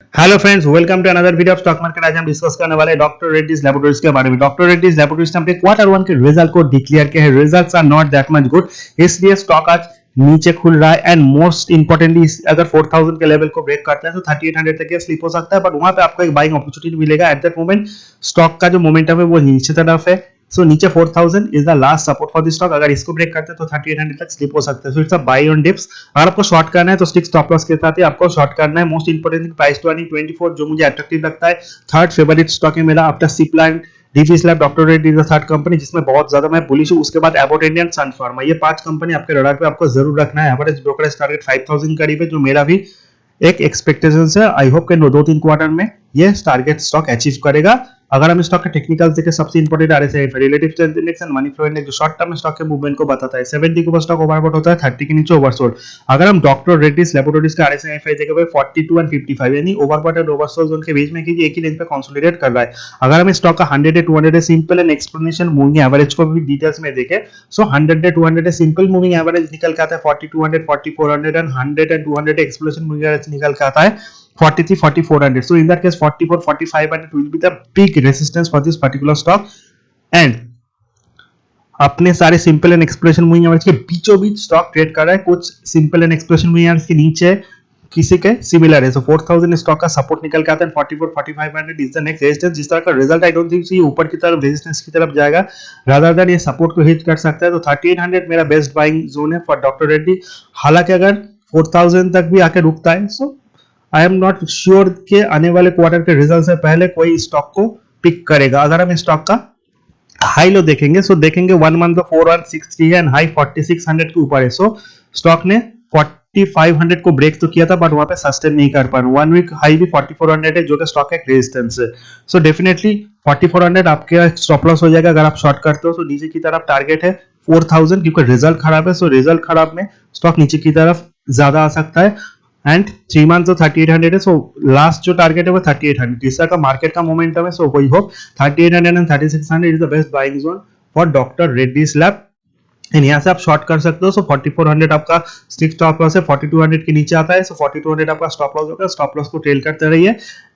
Hello friends, welcome to another video of stock market. आज हम discuss करने वाले हैं डॉक्टर रेड्डीज लैबोरेटरीज के बारे में। डॉक्टर रेड्डीज लैबोरेटरीज ने अपने क्वार्टर वन के रिजल्ट को डिक्लेयर किया है। Results are not that much good, इसलिए स्टॉक आज नीचे खुल रहा है। एंड मोस्ट इंपॉर्टेंटली, अगर 4000 के लेवल को ब्रेक करता है तो 3800 तक स्लिप हो सकता है, बट वहां पे आपको एक बाइंग अपॉर्चुनिटी मिलेगा। एट दैट मोमेंट स्टॉक का जो मोमेंटम है वो नीचे तरफ है। सो नीचे 4000 is the last support for the stock. अगर इसको ब्रेक करते हैं तो 3800 तक स्लिप हो सकता है। So it's a buy on dips. अगर आपको शॉर्ट करना है तो स्टिक स्टॉप लॉस के साथ ही आपको शॉर्ट करना है। Most important price to earning 24 जो मुझे अट्रैक्टिव लगता है। थर्ड फेवरेट स्टॉक है मेरा after Cipla and DVS lab. Doctor Reddy is the third company जिसमें बहुत ज्यादा मैं बुलिश हूं। उसके बाद एबॉट इंडियन, सन फार्मा, ये पांच कंपनी आपके रडार पे आपको जरूर रखना है। एवरेज ब्रोकरेज टारगेट 5000 करीब है, जो मेरा भी एक एक्सपेक्टेशन है। आई होप के दो तीन क्वार्टर में ये टारगेट स्टॉक अचीव करेगा। अगर हम स्टॉक के टेक्निकल्स देखें, सबसे important RSI relative strength index and money flow index जो शॉर्ट टर्म स्टॉक के मूवमेंट को बताता है। 70 के ऊपर स्टॉक ओवरबॉट होता है, 30 के नीचे ओवरसोल्ड। अगर हम डॉक्टर रेड्डीज लैबोरेटरीज का आरएसआई देखें 42 एंड 55, यानी ओवरबॉट एंड ओवरसोल्ड जोन के बीच में एक ही रेंज पे कंसोलिडेट कर रहा है। अगर हम स्टॉक का 100 day 200 day simple and explanation moving average को भी डिटेल्स में देखें, सो 100 day 200 day simple moving average निकल के आता है 4200, 4400 and 100 and 200 explanation moving average निकल के आता है 43, 4400. So in that case 44, 4500 will be the big resistance for this particular stock. And अपने सारे simple and expression moving average के बीचों बीच स्टॉक ट्रेड कर रहा है। कुछ simple and expression moving average के नीचे किसी के सिमिलर है। सो 4000 स्टॉक का सपोर्ट निकल के आता है। 44, 4500 इज द नेक्स्ट रेजिस्टेंस। जिस तरह का रिजल्ट आई डोंट थिंक ये ऊपर की तरफ रेजिस्टेंस की तरफ जाएगा, रादर देन ये सपोर्ट को हिट कर सकता है। तो 3800 मेरा बेस्ट बाइंग जोन है फॉर डॉक्टर रेड्डी। हालांकि अगर 4000 तक भी आके रुकता है, सो आई एम नॉट श्योर कि आने वाले क्वार्टर के रिजल्ट से पहले कोई स्टॉक को पिक करेगा। अगर हम स्टॉक का हाई लो देखेंगे, सो देखेंगे 1 मंथ 4163 है एंड हाई 4600 के ऊपर है। सो स्टॉक ने 4500 को ब्रेक तो किया था, बट वहां पे सस्टेन नहीं कर पा रहा। 1 वीक हाई भी 4400 है, जो कि स्टॉक का एक रेजिस्टेंस है। सो डेफिनेटली 4400 आपके स्टॉप लॉस हो जाएगा अगर आप शॉर्ट करते हो। सो नीचे की तरफ टारगेट है 4000, क्योंकि रिजल्ट खराब है। सो रिजल्ट खराब में स्टॉक नीचे की तरफ ज्यादा आ सकता है। एंड 3 मंथ तो 3800 है। सो लास्ट जो टारगेट है वो 3800। तीसरा का मार्केट का मोमेंटम है। सो वही hope 3800 and 3600 is the best buying zone for doctor Reddy's lab. And यहाँ से आप शॉर्ट कर सकते हो। सो 4400 आपका स्टिक स्टॉप लॉस है, 4200 के नीचे आता है। सो 4200 आपका स्टॉप लॉस होगा। स्टॉप लॉस को ट्रेल करते रहिए।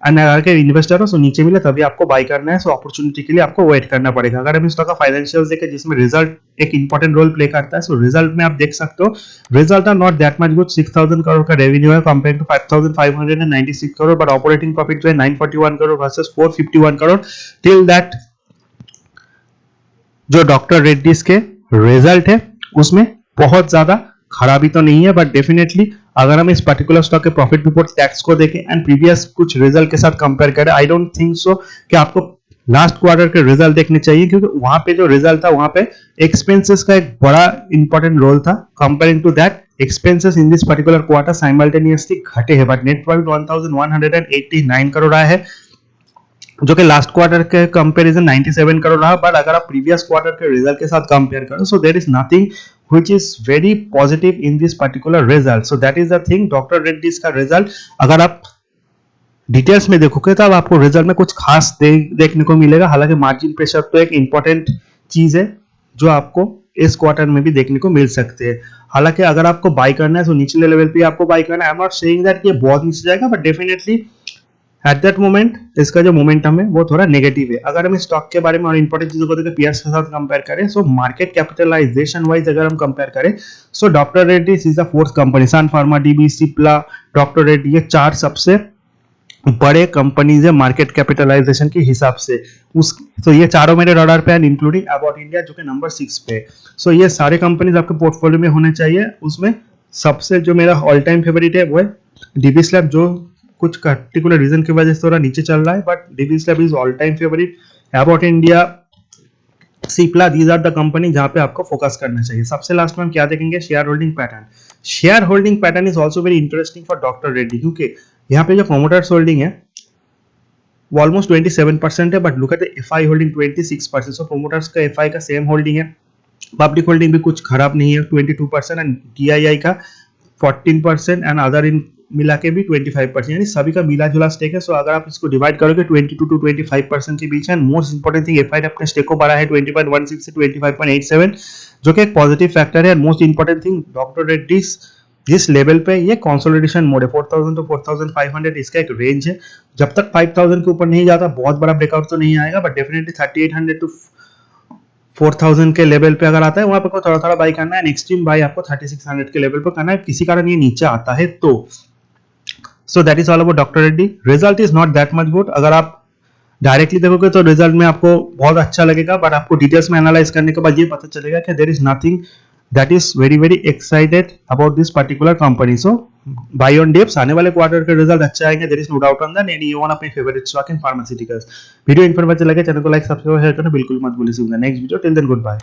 एंड अगर के इन्वेस्टर हो, सो नीचे मिले तभी आपको बाय करना है। सो अपॉर्चुनिटी के लिए आपको वेट करना पड़ेगा। अगर हम स्टॉक का फाइनेंशियल देखें, जिसमें रिजल्ट एक इंपॉर्टेंट रोल प्ले करता है, सो रिजल्ट में आप देख सकते हो result are not that much good. 6000 crore का रेवेन्यू है compare to 5596 crore, but operating profit जो है 941 crore versus 451 crore. Till that जो डॉक्टर रेड्डीज के रिजल्ट है उसमें बहुत ज्यादा खराबी तो नहीं है, बट डेफिनेटली अगर हम इस पर्टिकुलर स्टॉक के प्रॉफिट बिफोर टैक्स को देखें एंड प्रीवियस कुछ रिजल्ट के साथ कंपेयर करें, आई डोंट थिंक सो कि आपको लास्ट क्वार्टर के रिजल्ट देखने चाहिए, क्योंकि वहां पे जो रिजल्ट था वहां पे एक्सपेंसेस का एक बड़ा इंपॉर्टेंट रोल था। Comparing to that, expenses in this particular quarter simultaneously घटे हैं, बट नेट प्रॉफिट 1189 करोड़ आया है, जो कि लास्ट क्वार्टर के कंपैरिजन 97 करोड़ रहा। बट अगर आप प्रीवियस क्वार्टर के रिजल्ट के साथ कंपेयर करो, so there is nothing which is very positive in this particular result. So that is the thing. Doctor Reddy's का रिजल्ट अगर आप डिटेल्स में देखोगे तो आपको रिजल्ट में कुछ खास देखने को मिलेगा। हालांकि मार्जिन प्रेशर तो एक इंपॉर्टेंट चीज है जो आपको इस क्वार्टर में भी देखने को मिल सकते हैं। हालांकि अगर आपको बाय करना है तो निचले लेवल पे आपको बाय करना है। I am not saying that ये बहुत नीचे जाएगा, but definitely at that moment इसका जो मोमेंटम है वो थोड़ा नेगेटिव है। अगर हम स्टॉक के बारे में और इंपॉर्टेंट चीजों को देखें, पीएस के साथ कंपेयर करें, सो मार्केट कैपिटलाइजेशन वाइज अगर हम कंपेयर करें, so doctor Reddy is the fourth company. Sun Pharma, DB, Cipla, doctor Reddy, ये चार सबसे बड़े कंपनीज है मार्केट कैपिटलाइजेशन के हिसाब से। उस तो ये चारों मेरे रडार पे हैं, इंक्लूडिंग अबाउट इंडिया जो कि नंबर 6 पे। सो ये सारे कंपनीज आपके पोर्टफोलियो में होने चाहिए। उसमें सबसे जो मेरा ऑल टाइम फेवरेट है वो है डीबी स्लैब, जो कुछ पर्टिकुलर रीजन की वजह से थोड़ा नीचे चल रहा है, but DB slab is all time favourite. About India, Cipla, these are the company जहां पे आपको फोकस करना चाहिए। सबसे लास्ट में हम क्या देखेंगे, share holding pattern. Share holding pattern is also very interesting for doctor Reddy, क्योंकि यहाँ पे जो प्रोमोटर्स होल्डिंग है वो ऑलमोस्ट 27% है, but look at FI holding 26%। So promoters का एफआई का सेम होल्डिंग है। पब्लिक होल्डिंग भी कुछ खराब नहीं है, 22%, एंड डीआईआई का 14% एंड अदर इन मिला के भी 25%, यानी सभी का मिला जुला स्टेक है। सो अगर आप इसको डिवाइड करोगे 22 टू 25% के बीच है। मोस्ट इंपोर्टेंट थिंग, एफआई ने अपने स्टेक को बढ़ा है 20.16 से 25.87, जो कि एक पॉजिटिव फैक्टर है। Most important thing, doctor Reddy's जिस लेवल पे ये कंसोलिडेशन मोड है 4000 टू 4500 इसका एक रेंज है। जब तक 5000 के ऊपर नहीं जाता बहुत बड़ा ब्रेकआउट तो नहीं आएगा, बट डेफिनेटली 3800 टू 4000 के लेवल पे अगर आता है वहां पे थोड़ा थोड़ा बाई करना है। एक्सट्रीम बाई आपको 3600 के लेवल पे करना है, किसी कारण ये नीचे आता है तो। सो that is all about doctor Reddy. Result is not that much good. अगर आप डायरेक्टली देखोगे तो रिजल्ट में आपको बहुत अच्छा लगेगा, बट आपको डिटेल्स में एनालाइज करने के बाद ये पता चलेगा कि there is nothing that is very very excited about this particular company. So buy on dips. आने वाले क्वार्टर के रिजल्ट अच्छे आएंगे, there is no doubt on that, and you one of my favourite stock in pharmaceuticals. Video informative लगे channel को like subscribe share करना बिल्कुल मत भूलिए। Next video, till then good bye.